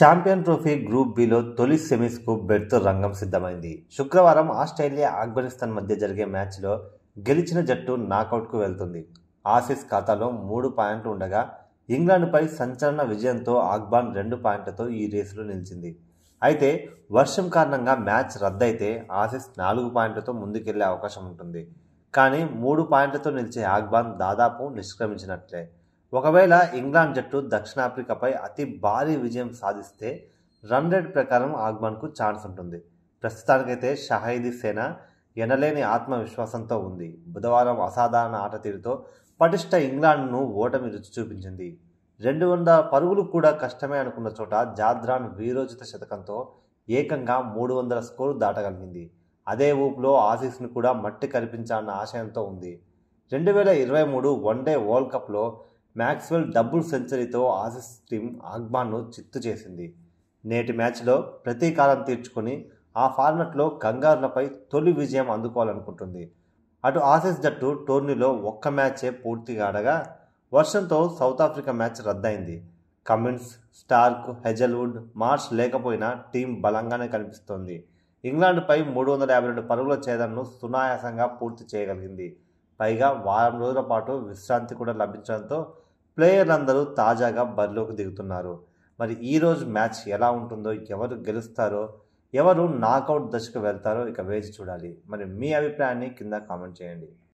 Champion trophy group below తొలి సెమీస్కు berth రంగం సిద్ధమైంది. శుక్రవారం ఆస్ట్రేలియా, ఆఫ్ఘనిస్తాన్ మధ్య జరిగే మ్యాచ్లో గెలిచిన జట్టు నాకౌట్కు వెళ్తుంది. ఆసీస్ ఖాతాలో 3 పాయింట్లు ఉండగా ఇంగ్లాండ్పై సంచలన విజయంతో ఆఫ్ఘాన్ 2 పాయింట్లతో ఈ రేసులో నిలిచింది. అయితే వర్షం కారణంగా మ్యాచ్ రద్దయితే ఆసీస్ 4 పాయింట్లతో ముందుకెళ్లే అవకాశం ఉంటుంది. కానీ 3 పాయింట్లతో నిలిచే ఆఫ్ఘాన్ దాదాపు నిష్క్రమించినట్లే. ఒకవేళ ఇంగ్లాండ్ జట్టు దక్షిణాఫ్రికాపై అతి భారీ విజయం సాధిస్తే రన్ రేట్ ప్రకారం ఆఫ్ఘాన్కు ఛాన్స్ ఉంటుంది. ప్రస్తుతానికైతే షాహిదీ సేన ఎనలేని ఆత్మవిశ్వాసంతో ఉంది. బుధవారం అసాధారణ ఆట తీరుతో పటిష్ట ఇంగ్లాండ్ను ఓటమి రుచి చూపించింది. 200 పరుగులు కూడా కష్టమే అనుకున్న చోట జాద్రాన్ వీరోచిత శతకంతో ఏకంగా 300 స్కోరు దాటగలిగింది. అదే ఊపులో ఆసీస్ను కూడా మట్టి కరిపించాలన్న ఆశయంతో ఉంది. 2023 వన్డే వరల్డ్ కప్లో మ్యాక్స్వెల్ డబుల్ సెంచరీతో ఆసీస్ టీం ఆఫ్ఘాన్ను చిత్తు చేసింది. నేటి మ్యాచ్లో ప్రతీకారం తీర్చుకొని ఆ ఫార్మాట్లో కంగారులపై తొలి విజయం అందుకోవాలనుకుంటుంది. అటు ఆసీస్ జట్టు టోర్నీలో ఒక్క మ్యాచే పూర్తిగా ఆడగా వర్షంతో సౌత్ ఆఫ్రికా మ్యాచ్ రద్దయింది. కమిన్స్, స్టార్క్, హెజల్వుడ్, మార్ష్ లేకపోయినా టీం బలంగానే కనిపిస్తోంది. ఇంగ్లాండ్పై 352 పరుగుల ఛేదనను సునాయాసంగా పూర్తి చేయగలిగింది. పైగా వారం రోజుల పాటు విశ్రాంతి కూడా లభించడంతో ప్లేయర్లందరూ తాజాగా బరిలోకి దిగుతున్నారు. మరి ఈరోజు మ్యాచ్ ఎలా ఉంటుందో, ఎవరు గెలుస్తారో, ఎవరు నాకౌట్ దశకు వెళ్తారో ఇక వేచి చూడాలి. మరి మీ అభిప్రాయాన్ని కింద కామెంట్ చేయండి.